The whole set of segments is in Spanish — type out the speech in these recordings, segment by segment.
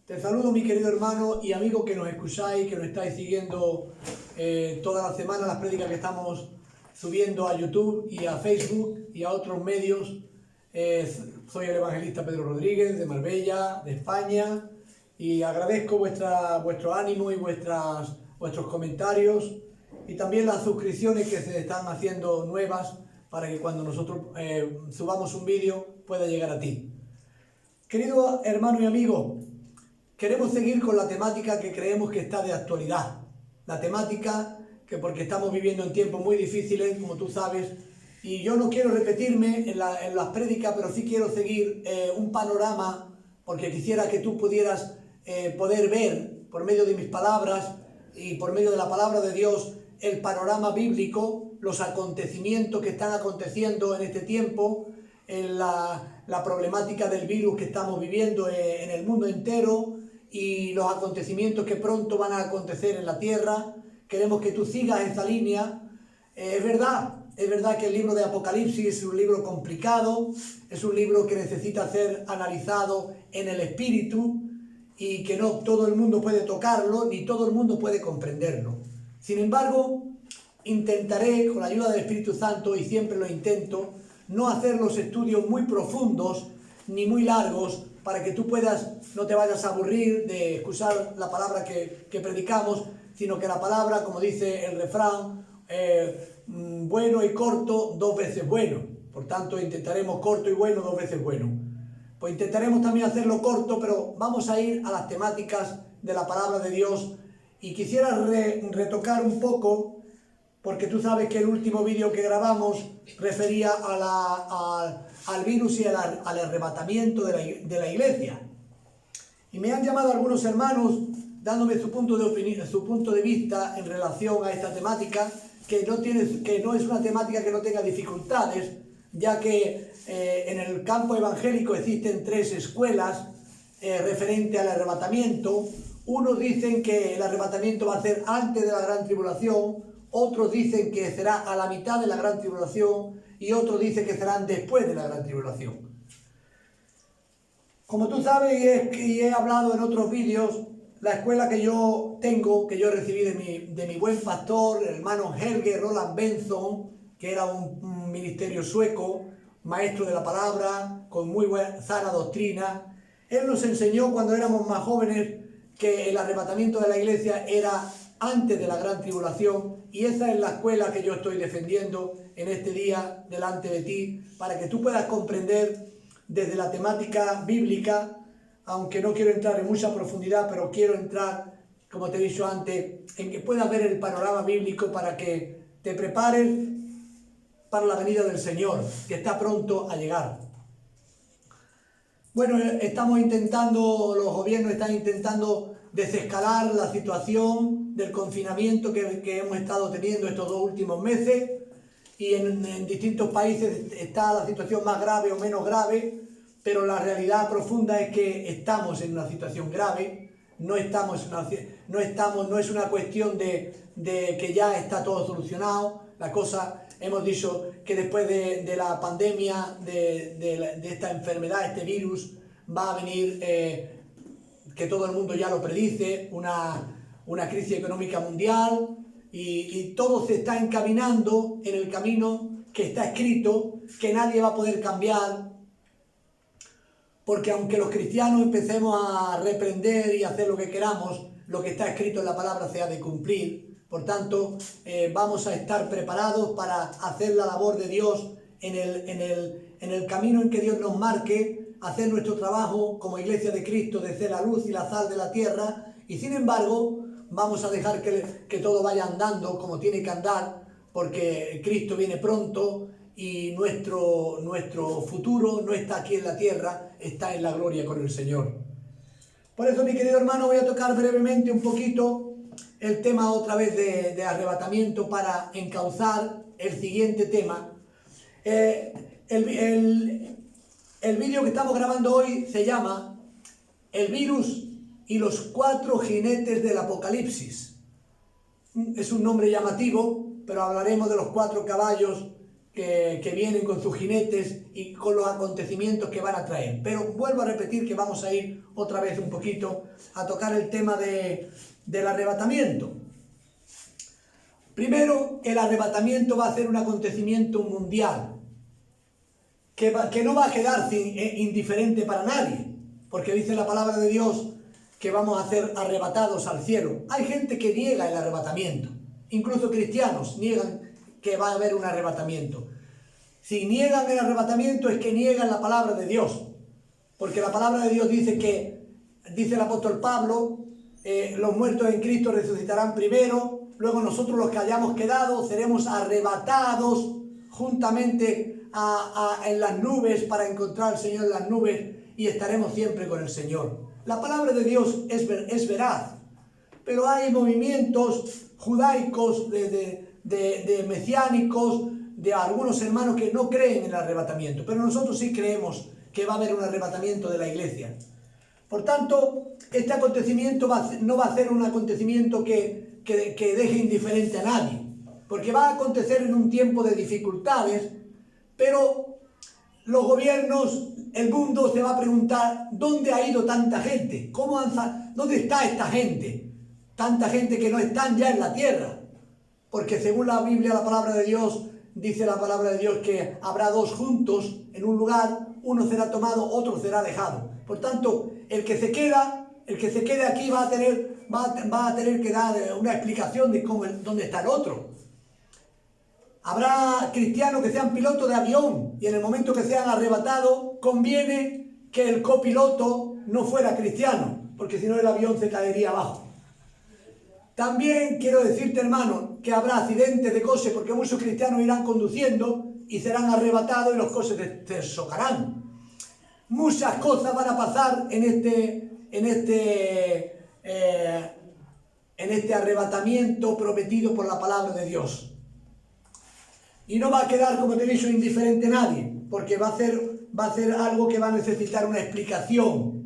Te saludo, mi querido hermano y amigo que nos escucháis, que nos estáis siguiendo toda la semana las prédicas que estamos subiendo a YouTube y a Facebook y a otros medios. Soy el evangelista Pedro Rodríguez de Marbella, de España, y agradezco vuestro ánimo y vuestros comentarios y también las suscripciones que se están haciendo nuevas para que cuando nosotros subamos un vídeo pueda llegar a ti. Querido hermano y amigo, queremos seguir con la temática que creemos que está de actualidad. La temática que, porque estamos viviendo en tiempos muy difíciles, como tú sabes, y yo no quiero repetirme en las prédicas, pero sí quiero seguir un panorama, porque quisiera que tú pudieras poder ver por medio de mis palabras y por medio de la palabra de Dios el panorama bíblico, los acontecimientos que están aconteciendo en este tiempo, en la problemática del virus que estamos viviendo en el mundo entero y los acontecimientos que pronto van a acontecer en la tierra. Queremos que tú sigas esa línea. Es verdad que el libro de Apocalipsis es un libro complicado, es un libro que necesita ser analizado en el espíritu y que no todo el mundo puede tocarlo ni todo el mundo puede comprenderlo. Sin embargo, intentaré, con la ayuda del Espíritu Santo, y siempre lo intento, no hacer los estudios muy profundos ni muy largos para que tú no te vayas a aburrir de escuchar la palabra que predicamos, sino que la palabra, como dice el refrán, bueno y corto, dos veces bueno. Por tanto, intentaremos corto y bueno, dos veces bueno. Pues intentaremos también hacerlo corto, pero vamos a ir a las temáticas de la palabra de Dios. Y quisiera retocar un poco, porque tú sabes que el último vídeo que grabamos refería al virus y al arrebatamiento de la iglesia. Y me han llamado algunos hermanos dándome su punto de vista en relación a esta temática, que no es una temática que no tenga dificultades, ya que en el campo evangélico existen tres escuelas referente al arrebatamiento. Unos dicen que el arrebatamiento va a ser antes de la gran tribulación, otros dicen que será a la mitad de la gran tribulación y otros dicen que serán después de la gran tribulación. Como tú sabes y he hablado en otros vídeos, la escuela que yo tengo, que yo recibí de mi buen pastor, el hermano Helge Roland Benson, que era un ministerio sueco, maestro de la palabra, con muy sana doctrina. Él nos enseñó cuando éramos más jóvenes que el arrebatamiento de la iglesia era antes de la gran tribulación, y esa es la escuela que yo estoy defendiendo en este día delante de ti, para que tú puedas comprender desde la temática bíblica, aunque no quiero entrar en mucha profundidad, pero quiero entrar, como te he dicho antes, en que puedas ver el panorama bíblico para que te prepares para la venida del Señor, que está pronto a llegar. Bueno, los gobiernos están intentando desescalar la situación del confinamiento que hemos estado teniendo estos 2 últimos meses, y en distintos países está la situación más grave o menos grave, pero la realidad profunda es que estamos en una situación grave. No es una cuestión de que ya está todo solucionado. La cosa, hemos dicho que después de la pandemia, de esta enfermedad, este virus, va a venir, que todo el mundo ya lo predice, una crisis económica mundial, y todo se está encaminando en el camino que está escrito, que nadie va a poder cambiar, porque aunque los cristianos empecemos a reprender y hacer lo que queramos, lo que está escrito en la palabra se ha de cumplir. Por tanto, vamos a estar preparados para hacer la labor de Dios en el camino en que Dios nos marque, hacer nuestro trabajo como Iglesia de Cristo, de ser la luz y la sal de la tierra. Y sin embargo, vamos a dejar que todo vaya andando como tiene que andar, porque Cristo viene pronto y nuestro futuro no está aquí en la tierra, está en la gloria con el Señor. Por eso, mi querido hermano, voy a tocar brevemente un poquito el tema otra vez de arrebatamiento para encauzar el siguiente tema. El vídeo que estamos grabando hoy se llama El virus y los 4 jinetes del Apocalipsis. Es un nombre llamativo, pero hablaremos de los 4 caballos que vienen con sus jinetes y con los acontecimientos que van a traer. Pero vuelvo a repetir que vamos a ir otra vez un poquito a tocar el tema del arrebatamiento. Primero, el arrebatamiento va a ser un acontecimiento mundial, que no va a quedar indiferente para nadie, porque dice la palabra de Dios que vamos a ser arrebatados al cielo. Hay gente que niega el arrebatamiento, incluso cristianos niegan que va a haber un arrebatamiento. Si niegan el arrebatamiento es que niegan la palabra de Dios, porque la palabra de Dios dice el apóstol Pablo, los muertos en Cristo resucitarán primero, luego nosotros los que hayamos quedado seremos arrebatados juntamente en las nubes para encontrar al Señor en las nubes y estaremos siempre con el Señor. La palabra de Dios es veraz, pero hay movimientos judaicos, de mesiánicos, de algunos hermanos que no creen en el arrebatamiento, pero nosotros sí creemos que va a haber un arrebatamiento de la iglesia. Por tanto, este acontecimiento no va a ser un acontecimiento que deje indiferente a nadie, porque va a acontecer en un tiempo de dificultades, pero los gobiernos, el mundo se va a preguntar, ¿dónde ha ido tanta gente? ¿Dónde está esta gente? Tanta gente que no están ya en la tierra. Porque según la Biblia, la palabra de Dios, dice la palabra de Dios que habrá dos juntos en un lugar, uno será tomado, otro será dejado. Por tanto, el que se quede aquí va a tener que dar una explicación de dónde está el otro. Habrá cristianos que sean pilotos de avión y en el momento que sean arrebatados conviene que el copiloto no fuera cristiano, porque si no el avión se caería abajo. También quiero decirte, hermano, que habrá accidentes de coches porque muchos cristianos irán conduciendo y serán arrebatados y los coches se chocarán. Muchas cosas van a pasar en este arrebatamiento prometido por la palabra de Dios. Y no va a quedar, como te he dicho, indiferente nadie, porque va a ser algo que va a necesitar una explicación.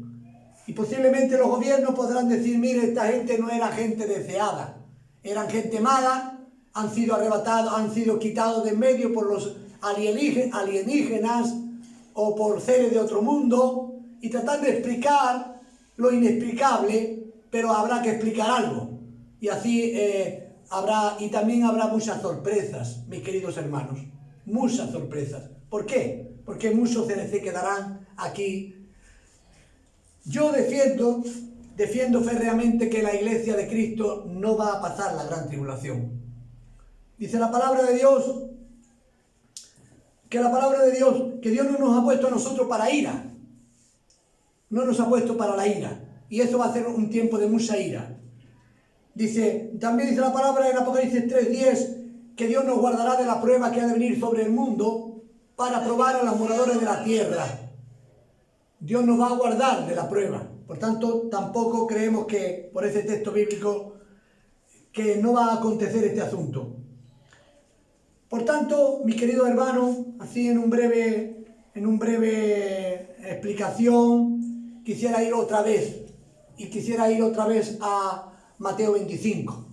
Y posiblemente los gobiernos podrán decir, mire, esta gente no era gente deseada, eran gente mala, han sido arrebatados, han sido quitados de en medio por los alienígenas o por seres de otro mundo, y tratar de explicar lo inexplicable, pero habrá que explicar algo. Y así también habrá muchas sorpresas, mis queridos hermanos, muchas sorpresas. ¿Por qué? Porque muchos se quedarán aquí. Yo defiendo férreamente que la iglesia de Cristo no va a pasar la gran tribulación. Dice la palabra de Dios, que Dios no nos ha puesto a nosotros para ira. No nos ha puesto para la ira. Y eso va a ser un tiempo de mucha ira. También dice la palabra en Apocalipsis 3:10 que Dios nos guardará de la prueba que ha de venir sobre el mundo para probar a los moradores de la tierra. Dios nos va a guardar de la prueba. Por tanto, tampoco creemos que, por ese texto bíblico, que no va a acontecer este asunto. Por tanto, mis queridos hermanos, así en un breve explicación, quisiera ir otra vez a Mateo 25.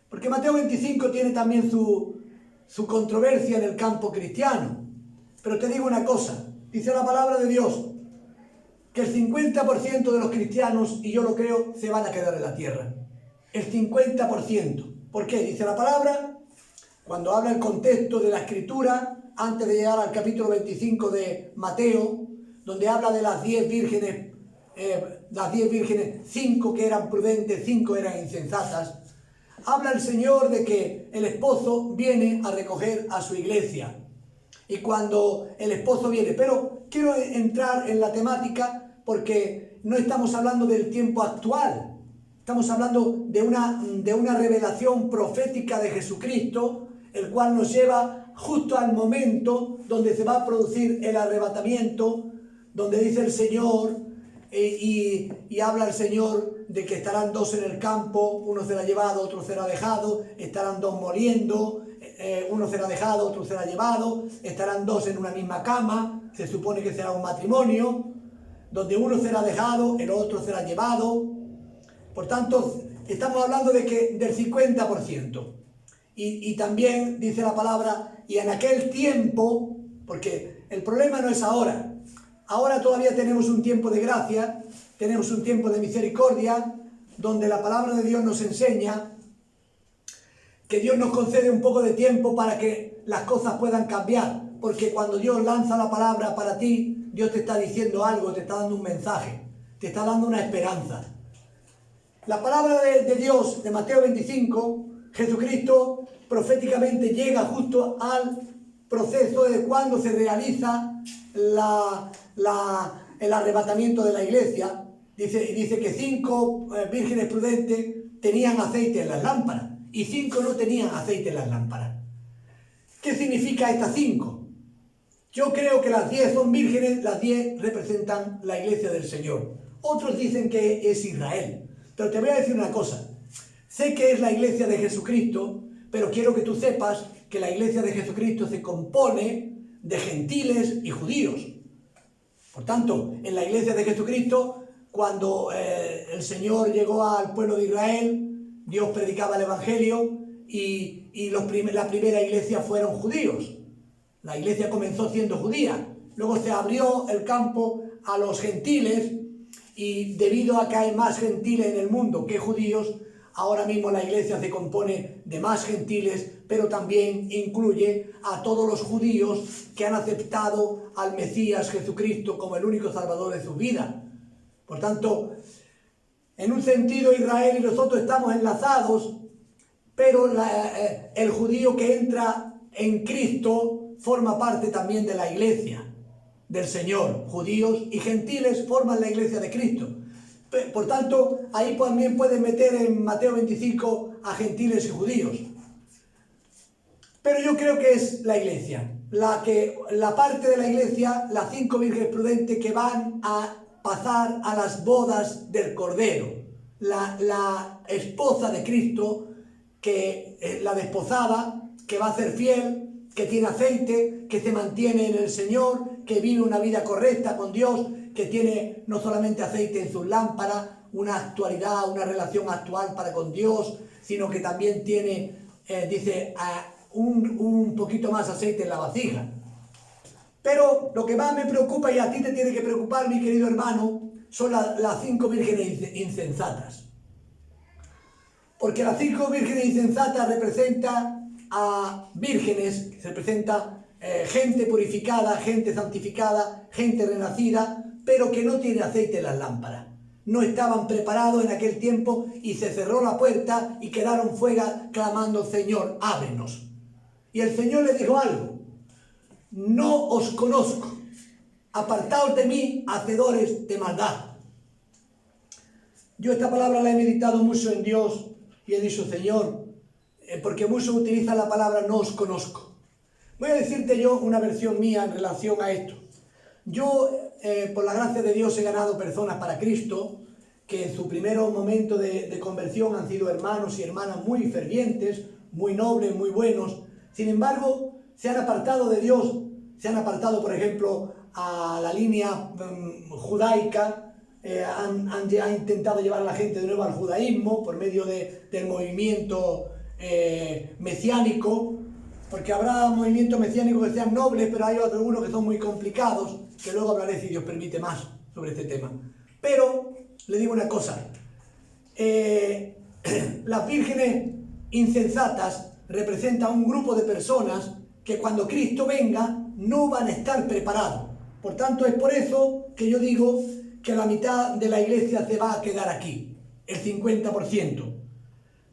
Porque Mateo 25 tiene también su controversia en el campo cristiano. Pero te digo una cosa, dice la palabra de Dios, que el 50% de los cristianos, y yo lo creo, se van a quedar en la tierra. El 50%. ¿Por qué? Dice la palabra, cuando habla el contexto de la escritura, antes de llegar al capítulo 25 de Mateo, donde habla de las 10 vírgenes, 5 que eran prudentes, 5 eran insensatas, habla el Señor de que el esposo viene a recoger a su iglesia. Y cuando el esposo viene, pero quiero entrar en la temática porque no estamos hablando del tiempo actual, estamos hablando de una revelación profética de Jesucristo, el cual nos lleva justo al momento donde se va a producir el arrebatamiento, donde dice el Señor, y habla el Señor de que estarán 2 en el campo, uno será llevado, otro será dejado, estarán 2 moliendo, uno será dejado, otro será llevado, estarán 2 en una misma cama, se supone que será un matrimonio, donde uno será dejado, el otro será llevado. Por tanto, estamos hablando del 50%. Y también dice la palabra, y en aquel tiempo, porque el problema no es ahora. Ahora todavía tenemos un tiempo de gracia, tenemos un tiempo de misericordia, donde la palabra de Dios nos enseña que Dios nos concede un poco de tiempo para que las cosas puedan cambiar. Porque cuando Dios lanza la palabra para ti, Dios te está diciendo algo, te está dando un mensaje, te está dando una esperanza. La palabra de Dios de Mateo 25, Jesucristo proféticamente llega justo al proceso de cuando se realiza el arrebatamiento de la iglesia. Dice que 5 vírgenes prudentes tenían aceite en las lámparas y 5 no tenían aceite en las lámparas. ¿Qué significa estas 5? Yo creo que las 10 son vírgenes, las 10 representan la iglesia del Señor. Otros dicen que es Israel. Pero te voy a decir una cosa. Sé que es la iglesia de Jesucristo, pero quiero que tú sepas que la iglesia de Jesucristo se compone de gentiles y judíos. Por tanto, en la iglesia de Jesucristo, cuando el Señor llegó al pueblo de Israel, Dios predicaba el Evangelio y la primera iglesia fueron judíos. La iglesia comenzó siendo judía. Luego se abrió el campo a los gentiles y debido a que hay más gentiles en el mundo que judíos, ahora mismo la iglesia se compone de más gentiles, pero también incluye a todos los judíos que han aceptado al Mesías Jesucristo como el único salvador de su vida. Por tanto, en un sentido Israel y nosotros estamos enlazados, pero el judío que entra en Cristo forma parte también de la iglesia del Señor. Judíos y gentiles forman la iglesia de Cristo. Por tanto, ahí también pueden meter en Mateo 25 a gentiles y judíos. Pero yo creo que es la iglesia, la parte de la iglesia, las 5 vírgenes prudentes que van a pasar a las bodas del Cordero, la esposa de Cristo, que la desposada, que va a ser fiel, que tiene aceite, que se mantiene en el Señor, que vive una vida correcta con Dios, que tiene no solamente aceite en sus lámparas, una actualidad, una relación actual para con Dios, sino que también tiene, un poquito más aceite en la vasija. Pero lo que más me preocupa, y a ti te tiene que preocupar, mi querido hermano, son las 5 vírgenes insensatas. Porque las 5 vírgenes insensatas representan a vírgenes, representa gente purificada, gente santificada, gente renacida, pero que no tiene aceite en las lámparas. No estaban preparados en aquel tiempo y se cerró la puerta y quedaron fuera clamando: Señor, ábrenos. Y el Señor les dijo algo: no os conozco, apartaos de mí, hacedores de maldad. Yo esta palabra la he meditado mucho en Dios y he dicho: Señor, porque muchos utilizan la palabra no os conozco. Voy a decirte yo una versión mía en relación a esto. Yo, por la gracia de Dios, he ganado personas para Cristo que en su primer momento de conversión han sido hermanos y hermanas muy fervientes, muy nobles, muy buenos. Sin embargo, se han apartado de Dios, se han apartado, por ejemplo, a la línea judaica, han intentado llevar a la gente de nuevo al judaísmo por medio del movimiento mesiánico, porque habrá movimientos mesiánicos que sean nobles, pero hay algunos que son muy complicados, que luego hablaré, si Dios permite, más sobre este tema. Pero le digo una cosa: las vírgenes insensatas representan un grupo de personas que cuando Cristo venga no van a estar preparados. Por tanto, es por eso que yo digo que la mitad de la iglesia se va a quedar aquí, el 50%,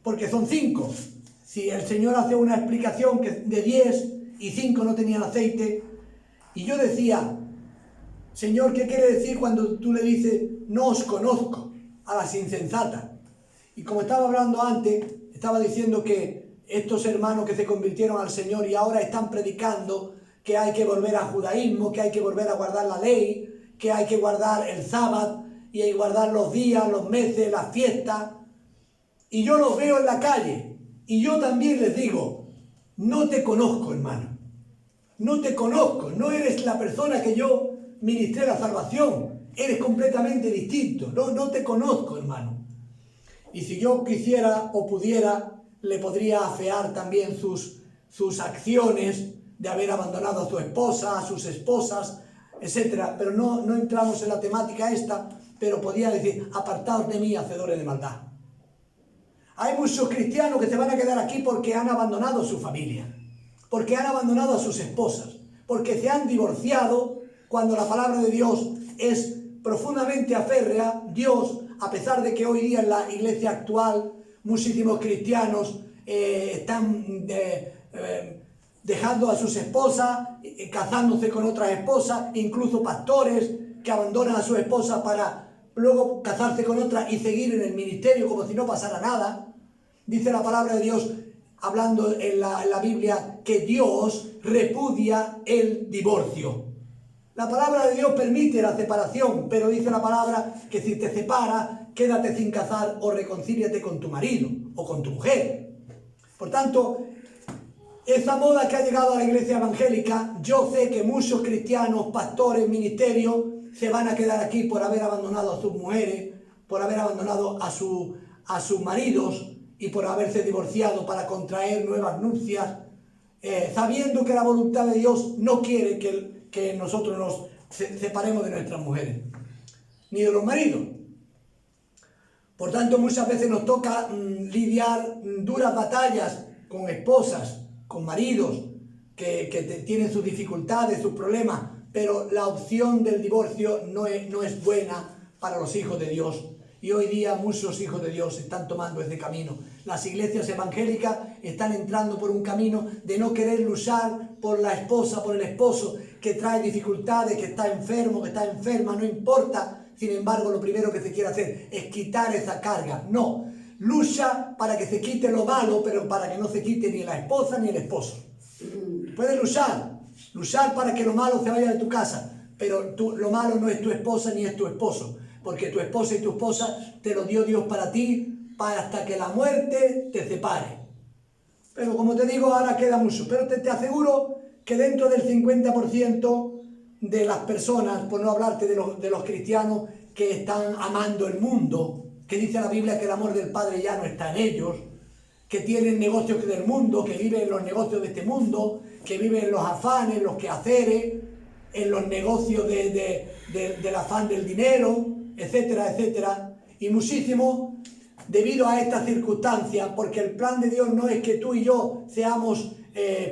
porque son 5. Si el Señor hace una explicación que de 10 y 5 no tenían aceite, y yo decía: Señor, ¿qué quiere decir cuando tú le dices no os conozco a las insensatas? Y como estaba hablando antes, estaba diciendo que estos hermanos que se convirtieron al Señor y ahora están predicando que hay que volver al judaísmo, que hay que volver a guardar la ley, que hay que guardar el sábado y hay que guardar los días, los meses, las fiestas. Y yo los veo en la calle. Y yo también les digo: no te conozco, hermano. No te conozco. No eres la persona que yo ministré la salvación. Eres completamente distinto. No te conozco, hermano. Y si yo quisiera o pudiera, le podría afear también sus acciones de haber abandonado a su esposa, a sus esposas, etc. Pero no entramos en la temática esta, pero podría decir, apartaos de mí, hacedores de maldad. Hay muchos cristianos que se van a quedar aquí porque han abandonado su familia, porque han abandonado a sus esposas, porque se han divorciado cuando la palabra de Dios es profundamente aférrea. Dios, a pesar de que hoy día en la iglesia actual muchísimos cristianos están dejando a sus esposas, casándose con otras esposas, incluso pastores que abandonan a sus esposas para luego casarse con otras y seguir en el ministerio como si no pasara nada. Dice la palabra de Dios, hablando en la Biblia, que Dios repudia el divorcio. La palabra de Dios permite la separación, pero dice la palabra que si te separas, quédate sin casar o reconcíliate con tu marido o con tu mujer. Por tanto, esa moda que ha llegado a la iglesia evangélica, yo sé que muchos cristianos, pastores, ministerios, se van a quedar aquí por haber abandonado a sus mujeres, por haber abandonado a sus maridos y por haberse divorciado para contraer nuevas nupcias, sabiendo que la voluntad de Dios no quiere que nosotros nos separemos de nuestras mujeres, ni de los maridos. Por tanto, muchas veces nos toca lidiar duras batallas con esposas, con maridos que tienen sus dificultades, sus problemas, pero la opción del divorcio no es buena para los hijos de Dios. Y hoy día muchos hijos de Dios están tomando ese camino. Las iglesias evangélicas están entrando por un camino de no querer luchar por la esposa, por el esposo, que trae dificultades, que está enfermo, que está enferma, no importa. Sin embargo, lo primero que se quiere hacer es quitar esa carga. No, lucha para que se quite lo malo, pero para que no se quite ni la esposa ni el esposo. Puedes luchar para que lo malo se vaya de tu casa, pero lo malo no es tu esposa ni es tu esposo, porque tu esposa y tu esposa te lo dio Dios para ti, hasta que la muerte te separe. Pero como te digo, ahora queda mucho. Pero te aseguro que dentro del 50% de las personas, por no hablarte de los cristianos que están amando el mundo, que dice la Biblia que el amor del Padre ya no está en ellos, que tienen negocios del mundo, que viven en los negocios de este mundo, que viven en los afanes, en los quehaceres, en los negocios del afán del dinero, etcétera, etcétera. Y muchísimo debido a estas circunstancias, porque el plan de Dios no es que tú y yo seamos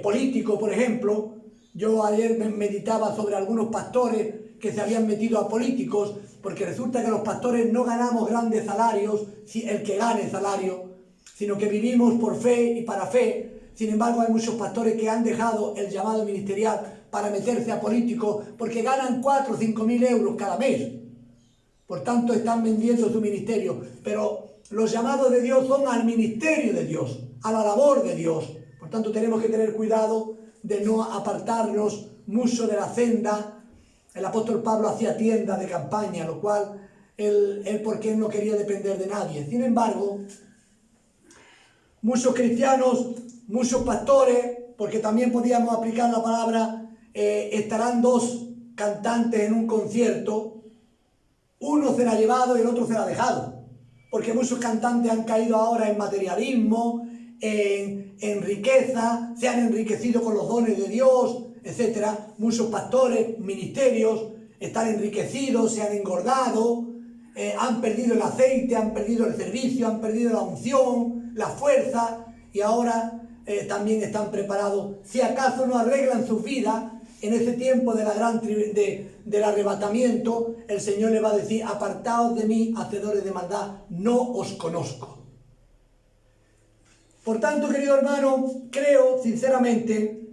políticos, por ejemplo. Yo ayer meditaba sobre algunos pastores que se habían metido a políticos, porque resulta que los pastores no ganamos grandes salarios, el que gane salario, sino que vivimos por fe y para fe. Sin embargo, hay muchos pastores que han dejado el llamado ministerial para meterse a políticos porque ganan 4 o 5 mil euros cada mes. Por tanto, están vendiendo su ministerio. Pero los llamados de Dios son al ministerio de Dios, a la labor de Dios. Por tanto, tenemos que tener cuidado de no apartarnos mucho de la senda. El apóstol Pablo hacía tienda de campaña, lo cual él porque él no quería depender de nadie. Sin embargo, muchos cristianos, muchos pastores, porque también podíamos aplicar la palabra, estarán dos cantantes en un concierto, uno se la ha llevado y el otro se la ha dejado, porque muchos cantantes han caído ahora en materialismo, en riqueza, se han enriquecido con los dones de Dios, etc. Muchos pastores, ministerios, están enriquecidos, se han engordado, han perdido el aceite, han perdido el servicio, han perdido la unción, la fuerza, y ahora también están preparados, si acaso no arreglan sus vidas, en ese tiempo de del arrebatamiento, el Señor le va a decir: apartaos de mí, hacedores de maldad, no os conozco. Por tanto, querido hermano, creo sinceramente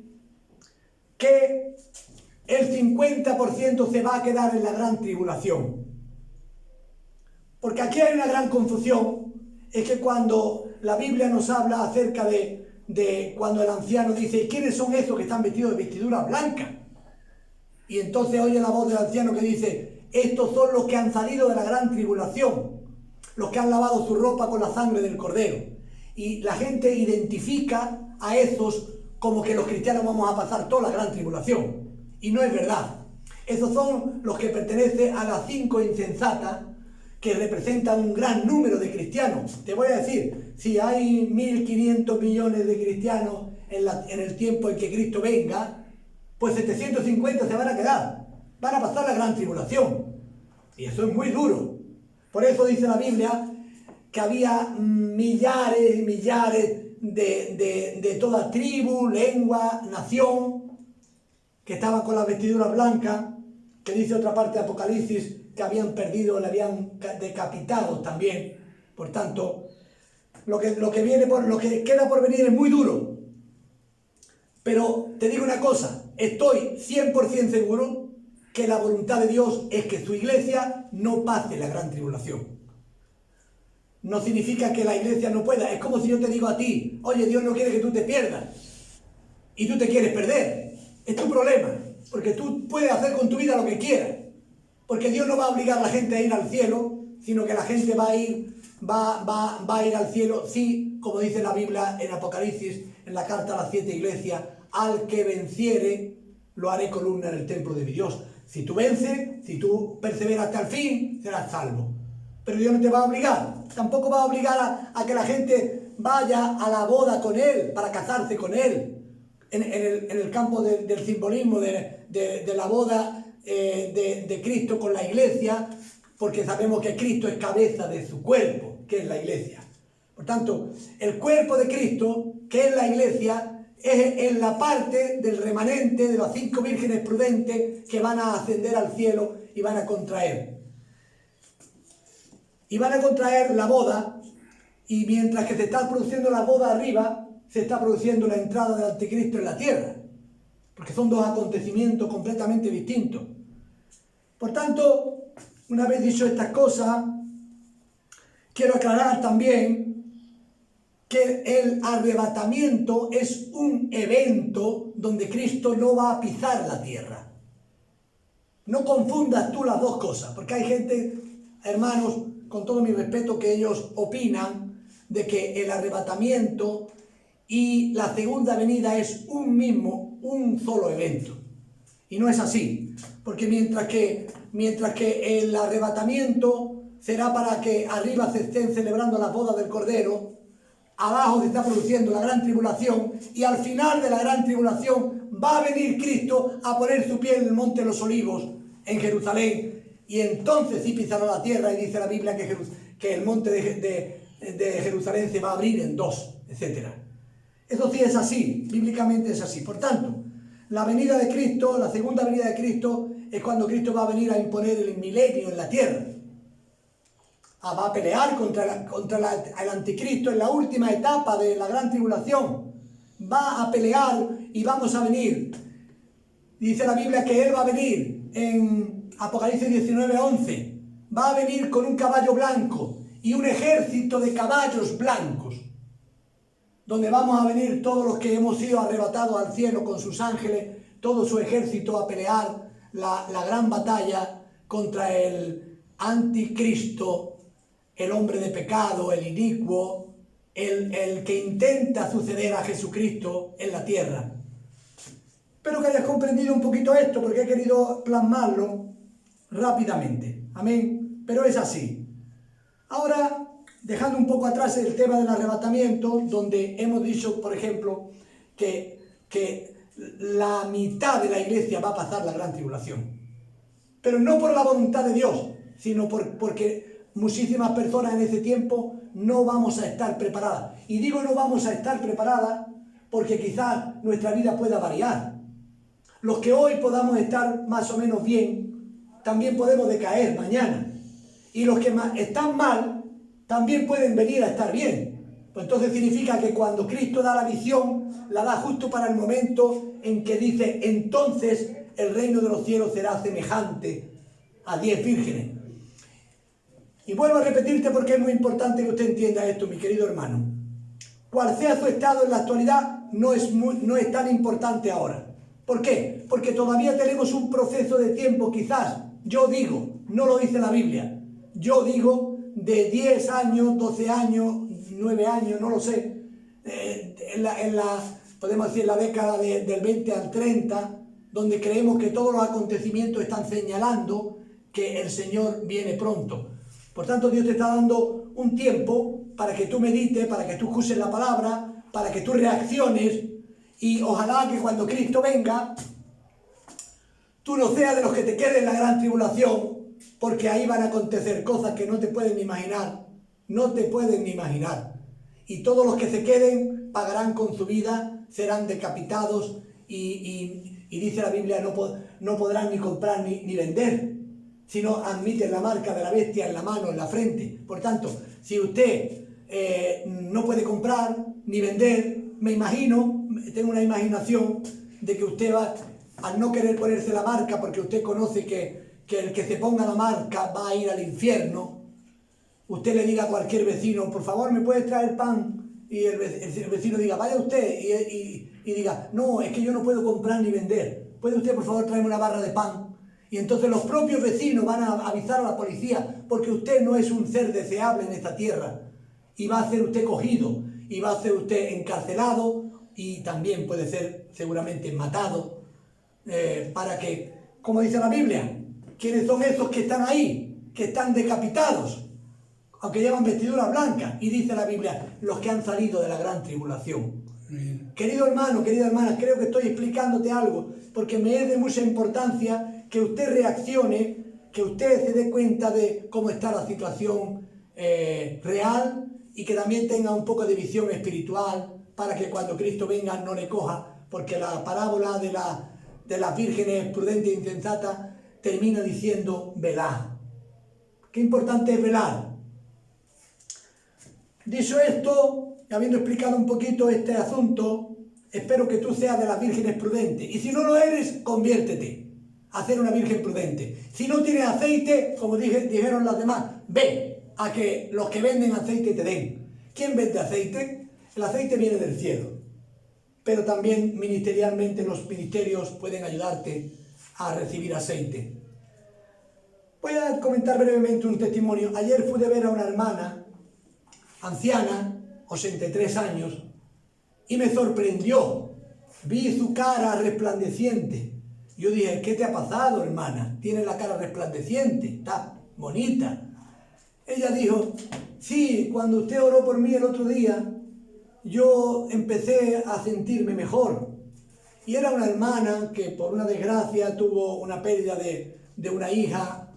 que el 50% se va a quedar en la gran tribulación. Porque aquí hay una gran confusión, es que cuando la Biblia nos habla acerca de cuando el anciano dice: ¿quiénes son esos que están vestidos de vestidura blanca? Y entonces oye la voz del anciano que dice: estos son los que han salido de la gran tribulación, los que han lavado su ropa con la sangre del Cordero. Y la gente identifica a esos como que los cristianos vamos a pasar toda la gran tribulación. Y no es verdad. Esos son los que pertenecen a las 5 insensatas que representa un gran número de cristianos. Te voy a decir, si hay 1.500 millones de cristianos en el tiempo en que Cristo venga, pues 750 se van a quedar, van a pasar la gran tribulación. Y eso es muy duro. Por eso dice la Biblia que había millares y millares de toda tribu, lengua, nación, que estaban con las vestiduras blancas, que dice otra parte de Apocalipsis que habían perdido, le habían decapitado también. Por tanto, lo que queda por venir es muy duro. Pero te digo una cosa, estoy 100% seguro que la voluntad de Dios es que su iglesia no pase la gran tribulación. No significa que la iglesia no pueda. Es como si yo te digo a ti, oye, Dios no quiere que tú te pierdas y tú te quieres perder. Es tu problema, porque tú puedes hacer con tu vida lo que quieras. Porque Dios no va a obligar a la gente a ir al cielo, sino que la gente va a ir al cielo, sí, como dice la Biblia en Apocalipsis, en la carta a las 7 iglesias, al que venciere, lo haré columna en el templo de mi Dios. Si tú vences, si tú perseveras hasta el fin, serás salvo. Pero Dios no te va a obligar. Tampoco va a obligar a que la gente vaya a la boda con Él, para casarse con Él. En el campo del simbolismo de la boda de Cristo con la iglesia, porque sabemos que Cristo es cabeza de su cuerpo, que es la iglesia. Por tanto, el cuerpo de Cristo, que es la iglesia, es en la parte del remanente de las 5 vírgenes prudentes que van a ascender al cielo y van a contraer. Y van a contraer la boda, y mientras que se está produciendo la boda arriba, se está produciendo la entrada del anticristo en la tierra, porque son dos acontecimientos completamente distintos. Por tanto, una vez dicho estas cosas, quiero aclarar también que el arrebatamiento es un evento donde Cristo no va a pisar la tierra. No confundas tú las dos cosas, porque hay gente, hermanos, con todo mi respeto, que ellos opinan de que el arrebatamiento y la segunda venida es un solo evento. Y no es así, porque mientras que el arrebatamiento será para que arriba se estén celebrando las bodas del Cordero, abajo se está produciendo la gran tribulación, y al final de la gran tribulación va a venir Cristo a poner su pie en el monte de los Olivos, en Jerusalén, y entonces sí pisará la tierra, y dice la Biblia que el monte de Jerusalén se va a abrir en dos, etc. Eso sí es así, bíblicamente es así. Por tanto, la venida de Cristo, la segunda venida de Cristo, es cuando Cristo va a venir a imponer el milenio en la tierra. Va a pelear contra el anticristo en la última etapa de la gran tribulación. Va a pelear y vamos a venir. Dice la Biblia que Él va a venir en Apocalipsis 19:11. Va a venir con un caballo blanco y un ejército de caballos blancos, donde vamos a venir todos los que hemos sido arrebatados al cielo con sus ángeles, todo su ejército a pelear la gran batalla contra el anticristo, el hombre de pecado, el inicuo, el que intenta suceder a Jesucristo en la tierra. Espero que hayas comprendido un poquito esto, porque he querido plasmarlo rápidamente. Amén. Pero es así. Ahora, dejando un poco atrás el tema del arrebatamiento, donde hemos dicho, por ejemplo, que la mitad de la iglesia va a pasar la gran tribulación. Pero no por la voluntad de Dios, sino porque muchísimas personas en ese tiempo no vamos a estar preparadas. Y digo no vamos a estar preparadas porque quizás nuestra vida pueda variar. Los que hoy podamos estar más o menos bien, también podemos decaer mañana. Y los que están mal, también pueden venir a estar bien. Pues entonces significa que cuando Cristo da la visión, la da justo para el momento en que dice, entonces el reino de los cielos será semejante a 10 vírgenes. Y vuelvo a repetirte porque es muy importante que usted entienda esto, mi querido hermano. Cual sea su estado en la actualidad, no es tan importante ahora. ¿Por qué? Porque todavía tenemos un proceso de tiempo, quizás, yo digo, no lo dice la Biblia, yo digo de 10 años, 12 años, 9 años, no lo sé, podemos decir la década del 20 al 30, donde creemos que todos los acontecimientos están señalando que el Señor viene pronto. Por tanto, Dios te está dando un tiempo para que tú medites, para que tú escuches la palabra, para que tú reacciones, y ojalá que cuando Cristo venga, tú no seas de los que te queden en la gran tribulación, porque ahí van a acontecer cosas que no te pueden ni imaginar, no te pueden ni imaginar. Y todos los que se queden pagarán con su vida, serán decapitados y dice la Biblia, no podrán ni comprar ni vender, sino admiten la marca de la bestia en la mano, en la frente. Por tanto, si usted no puede comprar ni vender, me imagino, tengo una imaginación de que usted va, al no querer ponerse la marca, porque usted conoce que el que se ponga la marca va a ir al infierno, usted le diga a cualquier vecino, por favor, ¿me puedes traer pan? Y el vecino diga, vaya usted, y diga, no, es que yo no puedo comprar ni vender, ¿puede usted por favor traerme una barra de pan? Y entonces los propios vecinos van a avisar a la policía, porque usted no es un ser deseable en esta tierra, y va a ser usted cogido, y va a ser usted encarcelado, y también puede ser seguramente matado, para que, como dice la Biblia, ¿quiénes son esos que están ahí, que están decapitados? Aunque llevan vestiduras blancas, y dice la Biblia, los que han salido de la gran tribulación. Bien. Querido hermano, querida hermana, creo que estoy explicándote algo, porque me es de mucha importancia que usted reaccione, que usted se dé cuenta de cómo está la situación real, y que también tenga un poco de visión espiritual, para que cuando Cristo venga no le coja, porque la parábola de las vírgenes prudentes e insensatas termina diciendo, velad. Qué importante es velar. Dicho esto, habiendo explicado un poquito este asunto, espero que tú seas de las vírgenes prudentes. Y si no lo eres, conviértete a ser una virgen prudente. Si no tienes aceite, como dijeron las demás, ve a que los que venden aceite te den. ¿Quién vende aceite? El aceite viene del cielo. Pero también ministerialmente los ministerios pueden ayudarte a recibir aceite. Voy a comentar brevemente un testimonio. Ayer fui a ver a una hermana anciana, 83 años, y me sorprendió. Vi su cara resplandeciente. Yo dije, ¿qué te ha pasado, hermana? Tienes la cara resplandeciente, está bonita. Ella dijo, sí, cuando usted oró por mí el otro día, yo empecé a sentirme mejor. Y era una hermana que por una desgracia tuvo una pérdida de una hija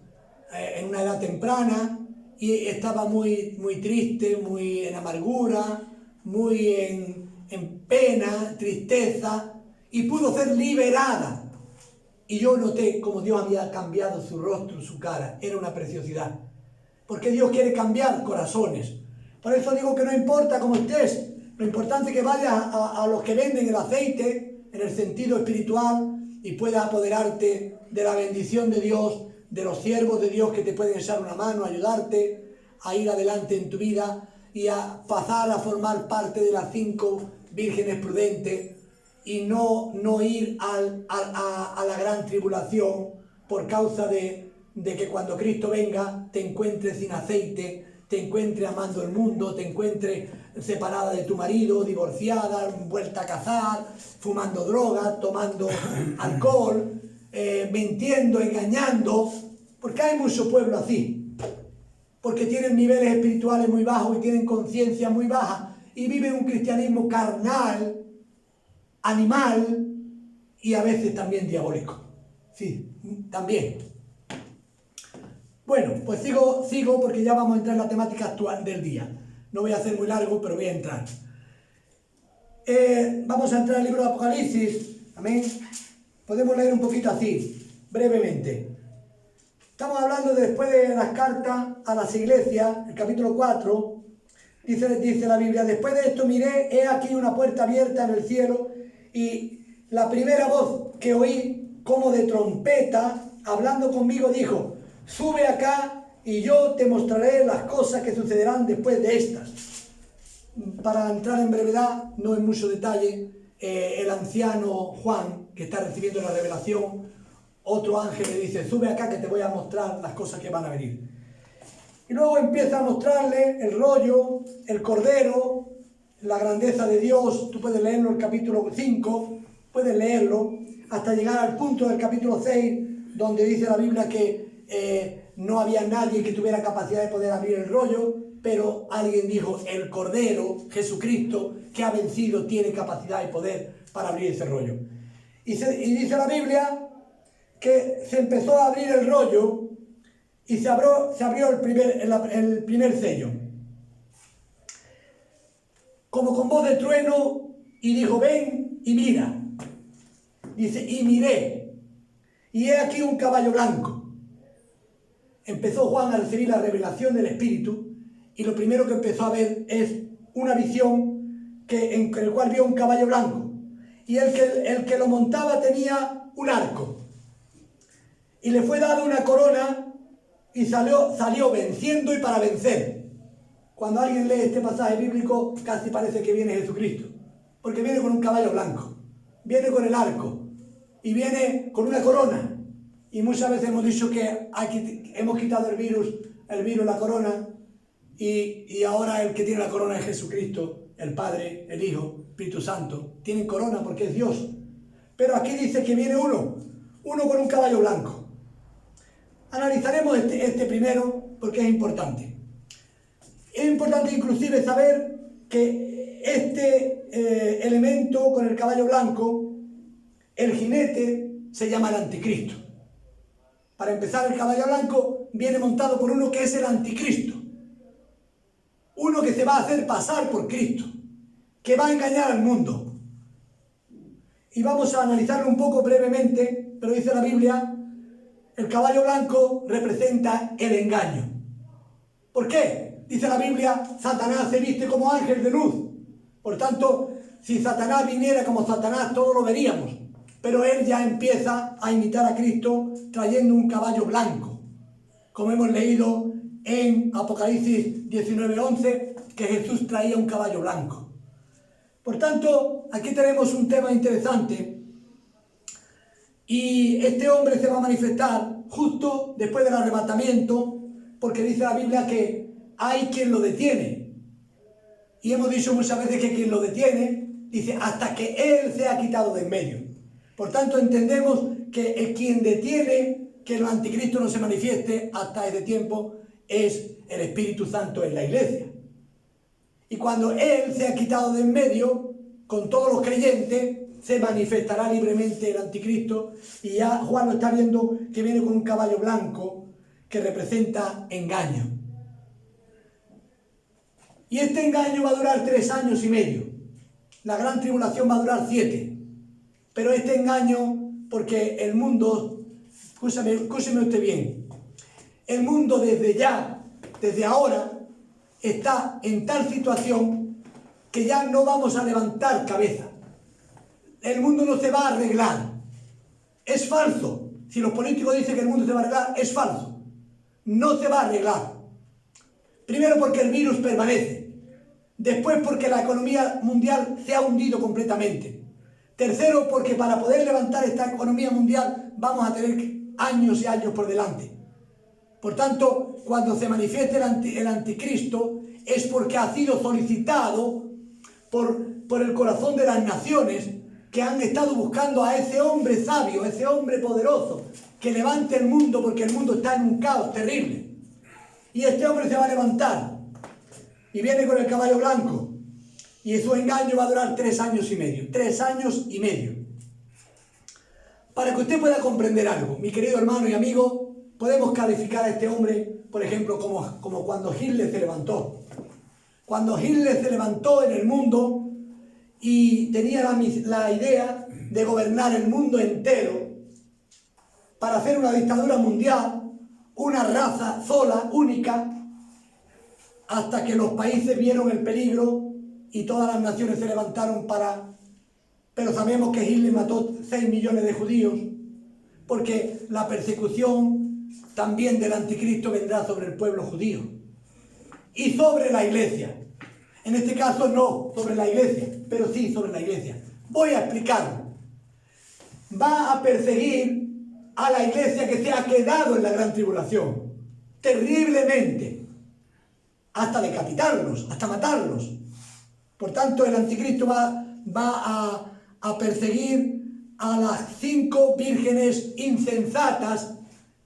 en una edad temprana, y estaba muy triste, muy en amargura, muy en pena, tristeza, y pudo ser liberada. Y yo noté como Dios había cambiado su rostro, su cara. Era una preciosidad. Porque Dios quiere cambiar corazones. Por eso digo que no importa cómo estés, lo importante es que vayas a los que venden el aceite, en el sentido espiritual, y puedas apoderarte de la bendición de Dios, de los siervos de Dios que te pueden echar una mano, ayudarte a ir adelante en tu vida y a pasar a formar parte de las 5 vírgenes prudentes, y no ir a la gran tribulación por causa de que cuando Cristo venga te encuentres sin aceite, te encuentres amando el mundo, te encuentres separada de tu marido, divorciada, vuelta a casar, fumando droga, tomando alcohol, mintiendo, engañando, porque hay mucho pueblo así, porque tienen niveles espirituales muy bajos y tienen conciencia muy baja y viven un cristianismo carnal, animal y a veces también diabólico. Sí, también. Bueno, pues sigo porque ya vamos a entrar en la temática actual del día. No voy a hacer muy largo, pero voy a entrar. Vamos a entrar al libro de Apocalipsis. Amén. Podemos leer un poquito así, brevemente. Estamos hablando después de las cartas a las iglesias, el capítulo 4. Dice la Biblia, después de esto miré, he aquí una puerta abierta en el cielo, y la primera voz que oí, como de trompeta, hablando conmigo, dijo, sube acá y yo te mostraré las cosas que sucederán después de estas. Para entrar en brevedad, no en mucho detalle, el anciano Juan, que está recibiendo la revelación, otro ángel le dice, sube acá que te voy a mostrar las cosas que van a venir. Y luego empieza a mostrarle el rollo, el cordero, la grandeza de Dios. Tú puedes leerlo el capítulo 5, puedes leerlo, hasta llegar al punto del capítulo 6, donde dice la Biblia que no había nadie que tuviera capacidad de poder abrir el rollo, pero alguien dijo, el Cordero, Jesucristo, que ha vencido, tiene capacidad y poder para abrir ese rollo. Y dice la Biblia que se empezó a abrir el rollo y se abrió el primer sello. Como con voz de trueno, y dijo, ven y mira. Dice, y miré, y he aquí un caballo blanco. Empezó Juan a recibir la revelación del Espíritu, y lo primero que empezó a ver es una visión en el cual vio un caballo blanco. Y el que lo montaba tenía un arco. Y le fue dada una corona, y salió venciendo y para vencer. Cuando alguien lee este pasaje bíblico, casi parece que viene Jesucristo, porque viene con un caballo blanco, viene con el arco, y viene con una corona. Y muchas veces hemos dicho que hemos quitado el virus, la corona, y ahora el que tiene la corona es Jesucristo, el Padre, el Hijo, el Espíritu Santo. Tienen corona porque es Dios. Pero aquí dice que viene uno con un caballo blanco. Analizaremos este primero porque es importante. Es importante inclusive saber que este elemento con el caballo blanco, el jinete, se llama el anticristo. Para empezar, el caballo blanco viene montado por uno que es el anticristo. Uno que se va a hacer pasar por Cristo, que va a engañar al mundo. Y vamos a analizarlo un poco brevemente, pero dice la Biblia, el caballo blanco representa el engaño. ¿Por qué? Dice la Biblia, Satanás se viste como ángel de luz. Por tanto, si Satanás viniera como Satanás, todos lo veríamos. Pero él ya empieza a imitar a Cristo trayendo un caballo blanco. Como hemos leído en Apocalipsis 19:11, que Jesús traía un caballo blanco. Por tanto, aquí tenemos un tema interesante. Y este hombre se va a manifestar justo después del arrebatamiento, porque dice la Biblia que hay quien lo detiene. Y hemos dicho muchas veces que quien lo detiene, dice, hasta que él sea quitado de en medio. Por tanto, entendemos que quien detiene que el anticristo no se manifieste hasta ese tiempo es el Espíritu Santo en la iglesia. Y cuando él sea quitado de en medio, con todos los creyentes, se manifestará libremente el anticristo. Y ya Juan lo está viendo que viene con un caballo blanco que representa engaño. Y este engaño va a durar 3 años y medio. La gran tribulación va a durar 7. Pero este engaño, porque el mundo, escúcheme usted bien, el mundo desde ahora, está en tal situación que ya no vamos a levantar cabeza. El mundo no se va a arreglar. Es falso. Si los políticos dicen que el mundo se va a arreglar, es falso. No se va a arreglar. Primero porque el virus permanece. Después porque la economía mundial se ha hundido completamente. Tercero porque para poder levantar esta economía mundial vamos a tener años y años por delante. Por tanto, cuando se manifieste el anticristo es porque ha sido solicitado por el corazón de las naciones que han estado buscando a ese hombre sabio, ese hombre poderoso, que levante el mundo porque el mundo está en un caos terrible. Y este hombre se va a levantar y viene con el caballo blanco y su engaño va a durar 3 años y medio. 3 años y medio. Para que usted pueda comprender algo, mi querido hermano y amigo, podemos calificar a este hombre, por ejemplo, como cuando Hitler se levantó. Cuando Hitler se levantó en el mundo y tenía la idea de gobernar el mundo entero para hacer una dictadura mundial, una raza sola, única, hasta que los países vieron el peligro y todas las naciones se levantaron Pero sabemos que Hitler mató 6 millones de judíos, porque la persecución también del anticristo vendrá sobre el pueblo judío y sobre la iglesia. En este caso no sobre la iglesia, pero sí sobre la iglesia. Voy a explicarlo. Va a perseguir a la iglesia que se ha quedado en la gran tribulación, terriblemente, hasta decapitarlos, hasta matarlos. Por tanto, el anticristo va a perseguir a las 5 vírgenes insensatas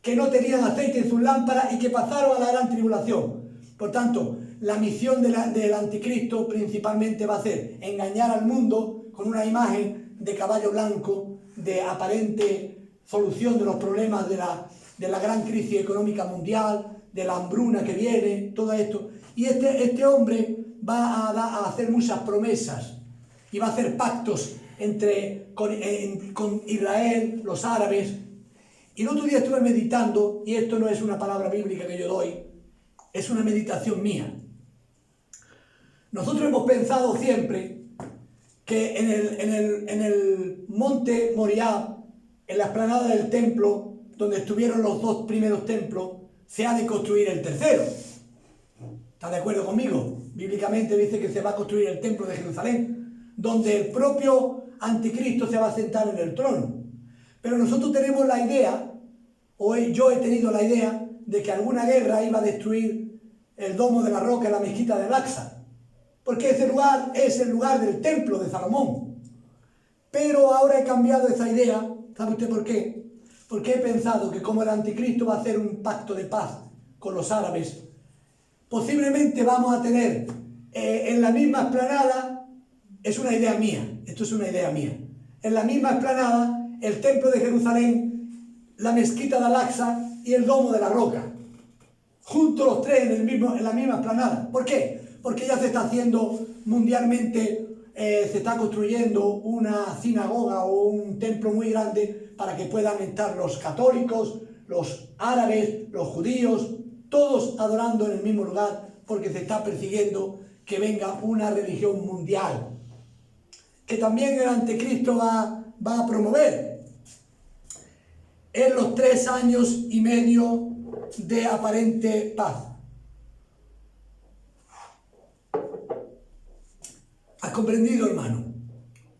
que no tenían aceite en sus lámparas y que pasaron a la gran tribulación. Por tanto, la misión del anticristo principalmente va a ser engañar al mundo con una imagen de caballo blanco, de aparente solución de los problemas de la gran crisis económica mundial, de la hambruna que viene, todo esto. Y este hombre va a hacer muchas promesas y va a hacer pactos con Israel, los árabes. Y el otro día estuve meditando, y esto no es una palabra bíblica que yo doy, es una meditación mía. Nosotros hemos pensado siempre que en el monte Moriah, en la explanada del templo, donde estuvieron los dos primeros templos, se ha de construir el tercero. ¿Está de acuerdo conmigo? Bíblicamente dice que se va a construir el templo de Jerusalén, donde el propio anticristo se va a sentar en el trono. Pero nosotros tenemos la idea, o yo he tenido la idea, de que alguna guerra iba a destruir el domo de la roca en la mezquita de Al-Aqsa, porque ese lugar es el lugar del templo de Salomón. Pero ahora he cambiado esa idea. ¿Sabe usted por qué? Porque he pensado que como el anticristo va a hacer un pacto de paz con los árabes, posiblemente vamos a tener en la misma explanada, es una idea mía, esto es una idea mía, en la misma explanada el templo de Jerusalén, la mezquita de Al-Aqsa y el domo de la roca, juntos los tres en la misma explanada. ¿Por qué? Porque ya se está haciendo mundialmente, se está construyendo una sinagoga o un templo muy grande para que puedan estar los católicos, los árabes, los judíos, todos adorando en el mismo lugar, porque se está persiguiendo que venga una religión mundial, que también el anticristo va a promover en los 3 años y medio de aparente paz. ¿Has comprendido, hermano?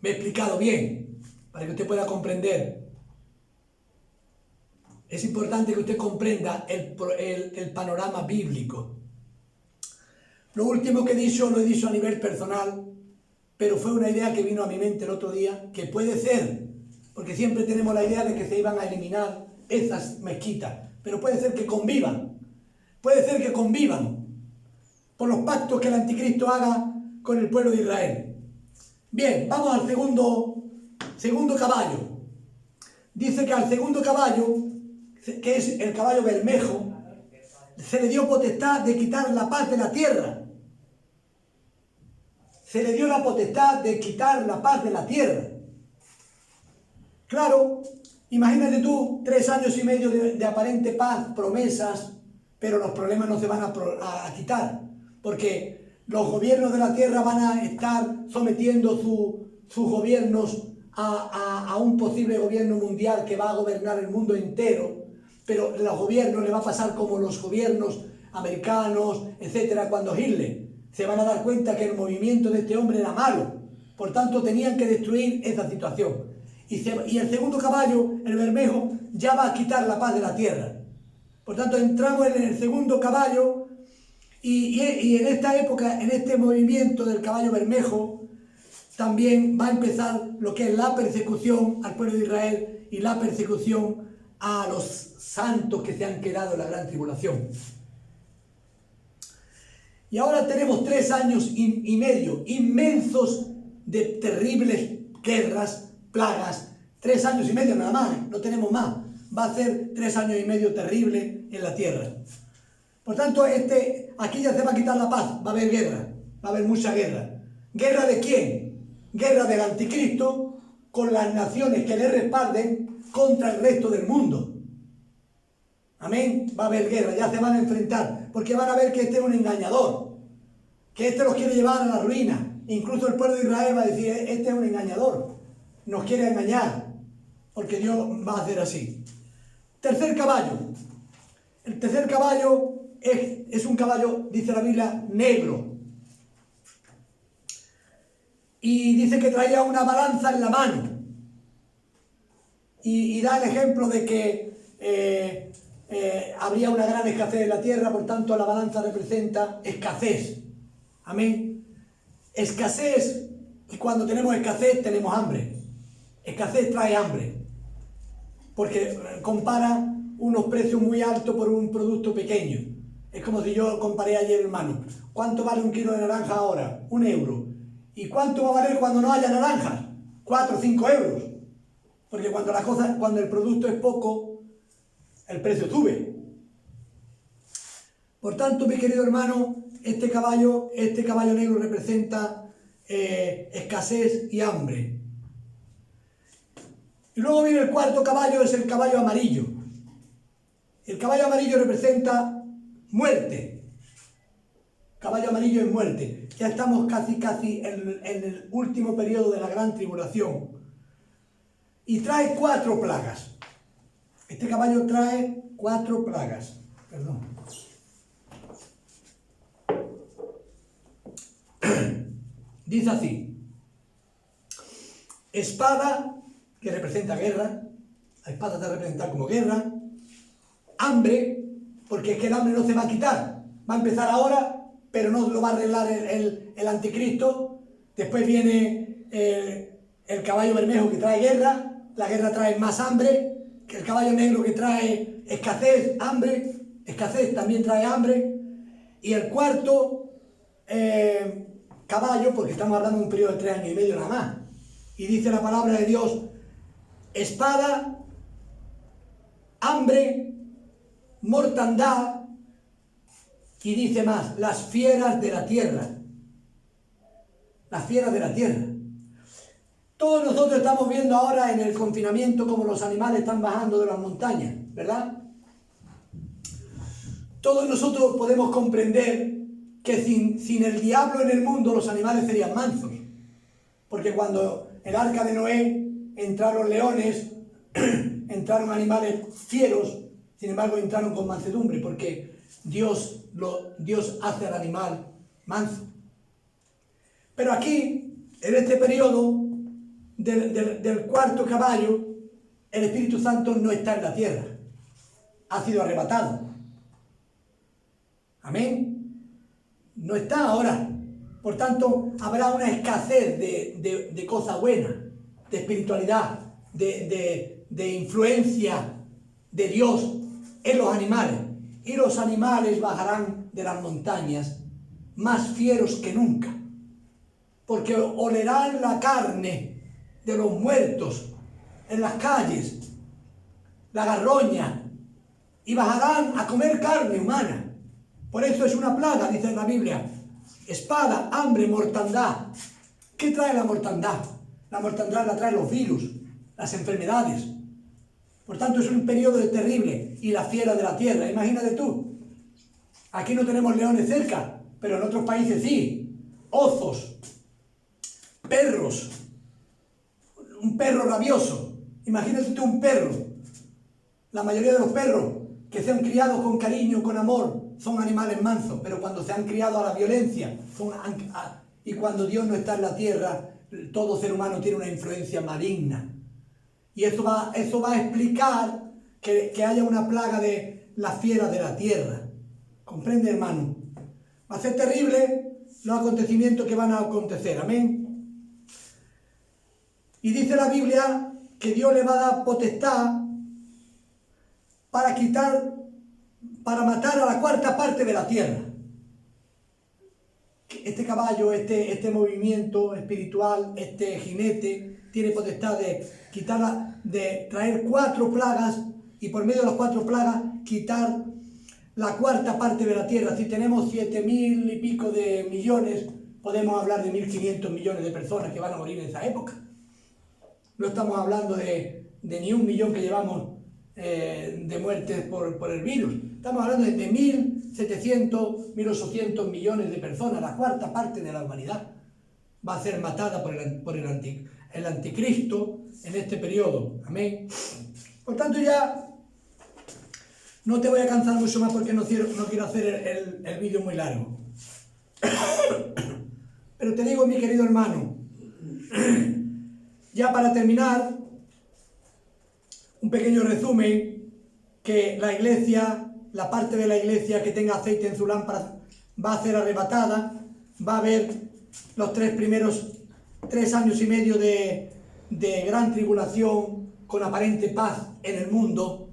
Me he explicado bien, para que usted pueda comprender. Es importante que usted comprenda el panorama bíblico. Lo último que he dicho, lo he dicho a nivel personal, pero fue una idea que vino a mi mente el otro día, que puede ser, porque siempre tenemos la idea de que se iban a eliminar esas mezquitas, pero puede ser que convivan, por los pactos que el anticristo haga con el pueblo de Israel. Bien, vamos al segundo caballo. Dice que al segundo caballo, que es el caballo bermejo, se le dio potestad de quitar la paz de la tierra. Se le dio la potestad de quitar la paz de la tierra. Claro, imagínate tú 3 años y medio de aparente paz, promesas, pero los problemas no se van a quitar, porque los gobiernos de la tierra van a estar sometiendo sus gobiernos a un posible gobierno mundial que va a gobernar el mundo entero. Pero los gobiernos le va a pasar como los gobiernos americanos, etcétera, cuando Hitler. Se van a dar cuenta que el movimiento de este hombre era malo. Por tanto, tenían que destruir esa situación. Y el segundo caballo, el bermejo, ya va a quitar la paz de la tierra. Por tanto, entramos en el segundo caballo y en esta época, en este movimiento del caballo bermejo, también va a empezar lo que es la persecución al pueblo de Israel y la persecución a los santos que se han quedado en la gran tribulación. Y ahora tenemos 3 años y medio inmensos de terribles guerras, plagas. 3 años y medio nada más, no tenemos más. Va a ser 3 años y medio terrible en la tierra. Por tanto, aquí ya se va a quitar la paz, va a haber guerra, va a haber mucha guerra. ¿Guerra de quién? Guerra del anticristo con las naciones que le respalden contra el resto del mundo. Amén. Va a haber guerra, ya se van a enfrentar, porque van a ver que este es un engañador, que este los quiere llevar a la ruina. Incluso el pueblo de Israel va a decir, este es un engañador, nos quiere engañar, porque Dios va a hacer así. Tercer caballo. El tercer caballo es un caballo, dice la Biblia, negro. Y dice que traía una balanza en la mano. Y da el ejemplo de que habría una gran escasez en la tierra, por tanto la balanza representa escasez. Amén. Escasez, y cuando tenemos escasez tenemos hambre. Escasez trae hambre, porque compara unos precios muy altos por un producto pequeño. Es como si yo comparé ayer, hermano. ¿Cuánto vale un kilo de naranja ahora? 1 euro. ¿Y cuánto va a valer cuando no haya naranjas? 4 o 5 euros. Porque cuando el producto es poco, el precio sube. Por tanto, mi querido hermano, este caballo negro representa escasez y hambre. Y luego viene el cuarto caballo, es el caballo amarillo. El caballo amarillo representa muerte. Caballo amarillo es muerte. Ya estamos casi en el último periodo de la gran tribulación. Y trae 4 plagas. Este caballo trae 4 plagas. Perdón. Dice así: espada, que representa guerra. La espada te representa como guerra. Hambre, porque es que el hambre no se va a quitar. Va a empezar ahora, pero no lo va a arreglar el anticristo. Después viene el caballo bermejo, que trae guerra. La guerra trae más hambre. Que el caballo negro, que trae escasez, hambre. Escasez también trae hambre. Y el cuarto caballo, porque estamos hablando de un periodo de 3 años y medio nada más. Y dice la palabra de Dios: espada, hambre, mortandad, y dice más, las fieras de la tierra. Las fieras de la tierra. Todos nosotros estamos viendo ahora en el confinamiento cómo los animales están bajando de las montañas, ¿verdad? Todos nosotros podemos comprender que sin el diablo en el mundo los animales serían mansos. Porque cuando el arca de Noé entraron leones, entraron animales fieros, sin embargo entraron con mansedumbre, porque Dios hace al animal manso. Pero aquí, en este periodo del cuarto caballo, el Espíritu Santo no está en la tierra, ha sido arrebatado. Amén. No está ahora. Por tanto, habrá una escasez de cosas buenas, de espiritualidad, de influencia de Dios en los animales. Y los animales bajarán de las montañas más fieros que nunca, porque olerán la carne de los muertos en las calles, la garroña, y bajarán a comer carne humana. Por eso es una plaga, dice en la Biblia: espada, hambre, mortandad. ¿Qué trae la mortandad? La mortandad la traen los virus, las enfermedades. Por tanto, es un periodo terrible. Y la fiera de la tierra, imagínate tú. Aquí no tenemos leones cerca, pero en otros países sí. Osos, perros, un perro rabioso. Imagínate tú un perro. La mayoría de los perros que se han criado con cariño, con amor, son animales mansos, pero cuando se han criado a la violencia, y cuando Dios no está en la tierra, todo ser humano tiene una influencia maligna. Y eso va a explicar que haya una plaga de la fiera de la tierra. ¿Comprende, hermano? Va a ser terrible los acontecimientos que van a acontecer. Amén. Y dice la Biblia que Dios le va a dar potestad para matar a la cuarta parte de la tierra. Este caballo, este movimiento espiritual, este jinete, tiene potestad de traer 4 plagas, y por medio de las 4 plagas quitar la cuarta parte de la tierra. Si tenemos 7.000 y pico de millones, podemos hablar de 1.500 millones de personas que van a morir en esa época. No estamos hablando de ni 1 millón que llevamos de muertes por el virus. Estamos hablando de 1.700, 1.800 millones de personas. La cuarta parte de la humanidad va a ser matada por el anticristo en este periodo. Amén. Por tanto, ya no te voy a cansar mucho más, porque no quiero hacer el vídeo muy largo. Pero te digo, mi querido hermano, ya para terminar, un pequeño resumen, que la iglesia, la parte de la iglesia que tenga aceite en su lámpara, va a ser arrebatada. Va a haber los 3 primeros 3 años y medio de gran tribulación, con aparente paz en el mundo.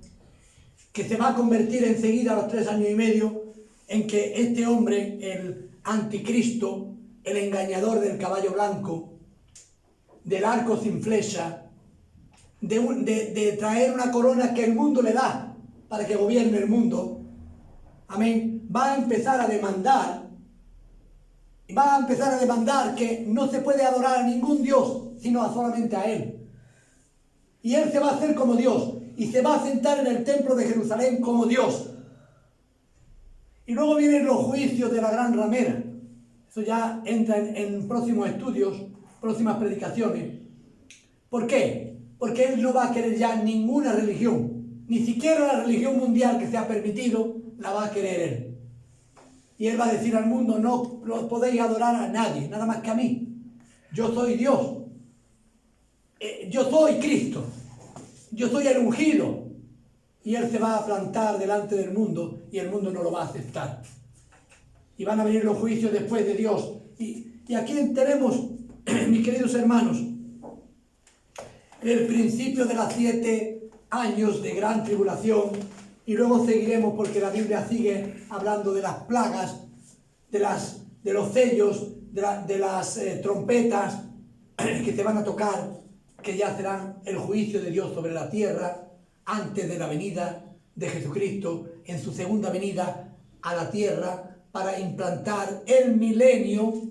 que se va a convertir enseguida a los 3 años y medio en que este hombre, el anticristo, el engañador del caballo blanco, del arco sin flecha, de traer una corona que el mundo le da para que gobierne el mundo, amén, va a empezar a demandar que no se puede adorar a ningún Dios, sino solamente a Él. Y Él se va a hacer como Dios, y se va a sentar en el templo de Jerusalén como Dios. Y luego vienen los juicios de la gran ramera. Eso ya entra en próximos estudios, próximas predicaciones. ¿Por qué? Porque Él no va a querer ya ninguna religión, ni siquiera la religión mundial que se ha permitido, la va a querer Él. Y Él va a decir al mundo, no podéis adorar a nadie, nada más que a mí. Yo soy Dios. Yo soy Cristo. Yo soy el ungido. Y Él se va a plantar delante del mundo y el mundo no lo va a aceptar. Y van a venir los juicios después de Dios. Y aquí tenemos, mis queridos hermanos, el principio de los 7 años de gran tribulación, y luego seguiremos porque la Biblia sigue hablando de las plagas, de los sellos, de las trompetas que se van a tocar, que ya serán el juicio de Dios sobre la tierra antes de la venida de Jesucristo, en su segunda venida a la tierra para implantar el milenio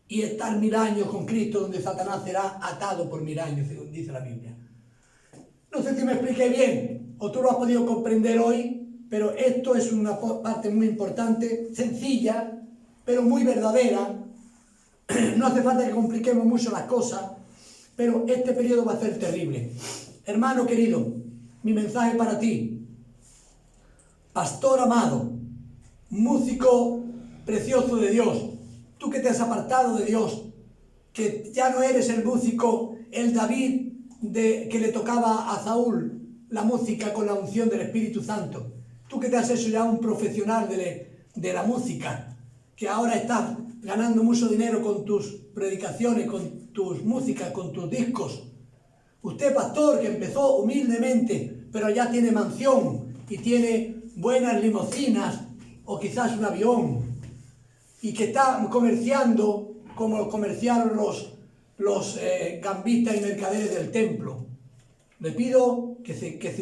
y estar 1000 años con Cristo, donde Satanás será atado por 1000 años, según dice la Biblia. No sé si me expliqué bien, o tú lo has podido comprender hoy, pero esto es una parte muy importante, sencilla, pero muy verdadera. No hace falta que compliquemos mucho las cosas, pero este periodo va a ser terrible. Hermano querido, mi mensaje para ti, pastor amado, músico precioso de Dios, tú que te has apartado de Dios, que ya no eres el músico, el David que le tocaba a Saúl la música con la unción del Espíritu Santo, tú que te has hecho ya un profesional de la música, que ahora estás ganando mucho dinero con tus predicaciones, con tus músicas, con tus discos. Usted, pastor, que empezó humildemente, pero ya tiene mansión y tiene buenas limusinas o quizás un avión, y que está comerciando como comerciaron los gambistas y mercaderes del templo. Le pido que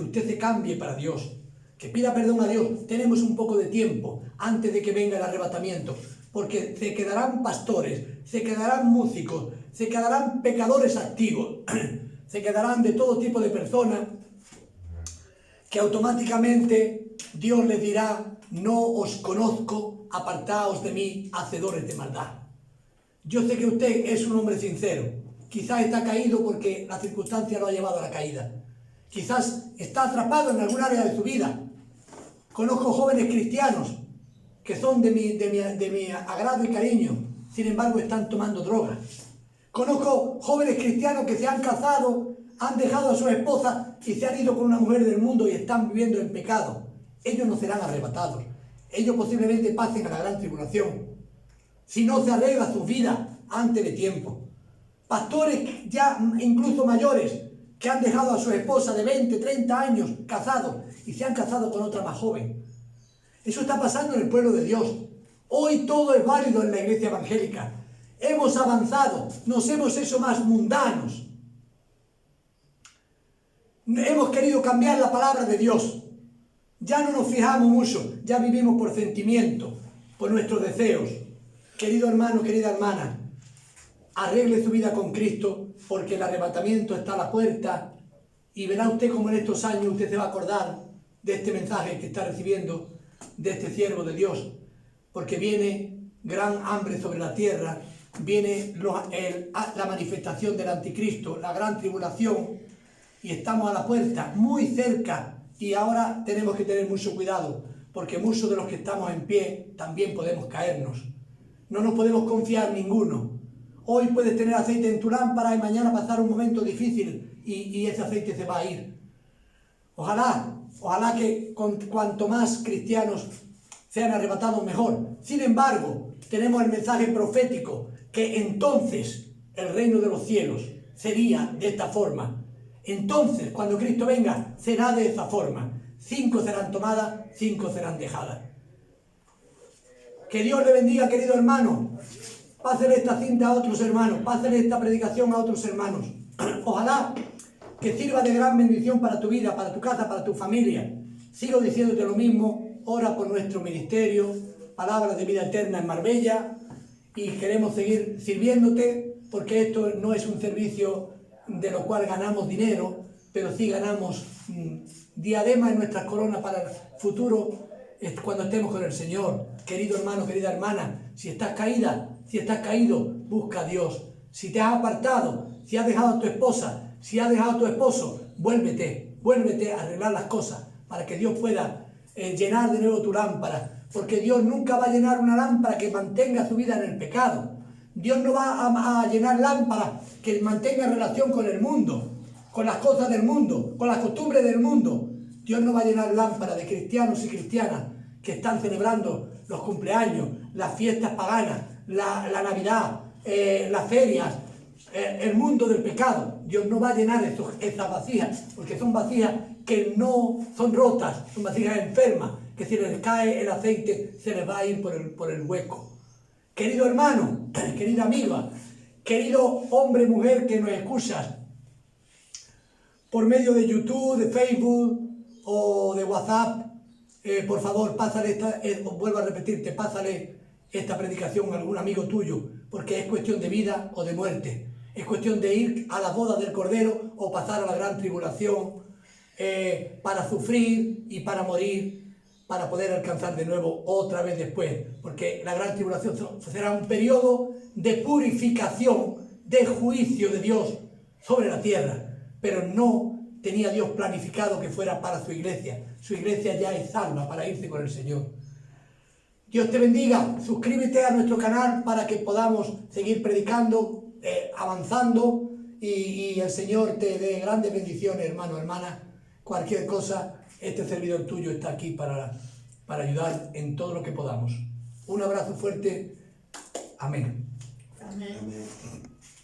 usted se cambie para Dios, que pida perdón a Dios. Tenemos un poco de tiempo antes de que venga el arrebatamiento, porque se quedarán pastores, se quedarán músicos, se quedarán pecadores activos, se quedarán de todo tipo de personas que automáticamente Dios les dirá: no os conozco, apartaos de mí, hacedores de maldad. Yo sé que usted es un hombre sincero. Quizás está caído porque la circunstancia lo ha llevado a la caída. Quizás está atrapado en algún área de su vida. Conozco jóvenes cristianos que son de mi agrado y cariño, sin embargo están tomando drogas. Conozco jóvenes cristianos que se han casado, han dejado a su esposa y se han ido con una mujer del mundo y están viviendo en pecado. Ellos no serán arrebatados. Ellos posiblemente pasen a la gran tribulación, si no se arregla su vida antes de tiempo. Pastores ya incluso mayores que han dejado a su esposa de 20, 30 años casados y se han casado con otra más joven. Eso está pasando en el pueblo de Dios. Hoy todo es válido en la iglesia evangélica. Hemos avanzado, nos hemos hecho más mundanos. Hemos querido cambiar la palabra de Dios. Ya no nos fijamos mucho, ya vivimos por sentimiento, por nuestros deseos. Querido hermano, querida hermana, arregle su vida con Cristo, porque el arrebatamiento está a la puerta, y verá usted cómo en estos años usted se va a acordar de este mensaje que está recibiendo de este siervo de Dios, porque viene gran hambre sobre la tierra, viene la manifestación del anticristo, la gran tribulación, y estamos a la puerta, muy cerca, y ahora tenemos que tener mucho cuidado, porque muchos de los que estamos en pie también podemos caernos. No nos podemos confiar ninguno. Hoy puedes tener aceite en tu lámpara y mañana pasar un momento difícil y ese aceite se va a ir. Ojalá que cuanto más cristianos sean arrebatados mejor. Sin embargo, tenemos el mensaje profético que entonces el reino de los cielos sería de esta forma. Entonces, cuando Cristo venga, será de esa forma. 5 serán tomadas, 5 serán dejadas. Que Dios le bendiga, querido hermano. Pásele esta cinta a otros hermanos, pásele esta predicación a otros hermanos. Ojalá que sirva de gran bendición para tu vida, para tu casa, para tu familia. Sigo diciéndote lo mismo, ora por nuestro ministerio, Palabras de Vida Eterna en Marbella, y queremos seguir sirviéndote, porque esto no es un servicio de lo cual ganamos dinero, pero sí ganamos diadema en nuestras coronas para el futuro, cuando estemos con el Señor. Querido hermano, querida hermana, si estás caída, si estás caído, busca a Dios. Si te has apartado, si has dejado a tu esposa, si has dejado a tu esposo, vuélvete a arreglar las cosas para que Dios pueda llenar de nuevo tu lámpara, porque Dios nunca va a llenar una lámpara que mantenga su vida en el pecado. Dios no va a llenar lámparas que mantengan relación con el mundo, con las cosas del mundo, con las costumbres del mundo. Dios no va a llenar lámparas de cristianos y cristianas que están celebrando los cumpleaños, las fiestas paganas, la Navidad, las ferias, el mundo del pecado. Dios no va a llenar esas vasijas, porque son vasijas que no son rotas, son vasijas enfermas, que si les cae el aceite se les va a ir por el hueco. Querido hermano, querida amiga, querido hombre, mujer que nos escuchas por medio de YouTube, de Facebook o de WhatsApp, por favor, pásale vuelvo a repetirte, pásale esta predicación a algún amigo tuyo, porque es cuestión de vida o de muerte. Es cuestión de ir a la boda del Cordero o pasar a la gran tribulación para sufrir y para morir, para poder alcanzar de nuevo otra vez después, porque la gran tribulación será un periodo de purificación, de juicio de Dios sobre la tierra, pero no tenía Dios planificado que fuera para su iglesia. Su iglesia ya es salva para irse con el Señor. Dios te bendiga, suscríbete a nuestro canal para que podamos seguir predicando, avanzando, y el Señor te dé grandes bendiciones, hermano, hermana. Cualquier cosa, este servidor tuyo está aquí para ayudar en todo lo que podamos. Un abrazo fuerte. Amén. Amén.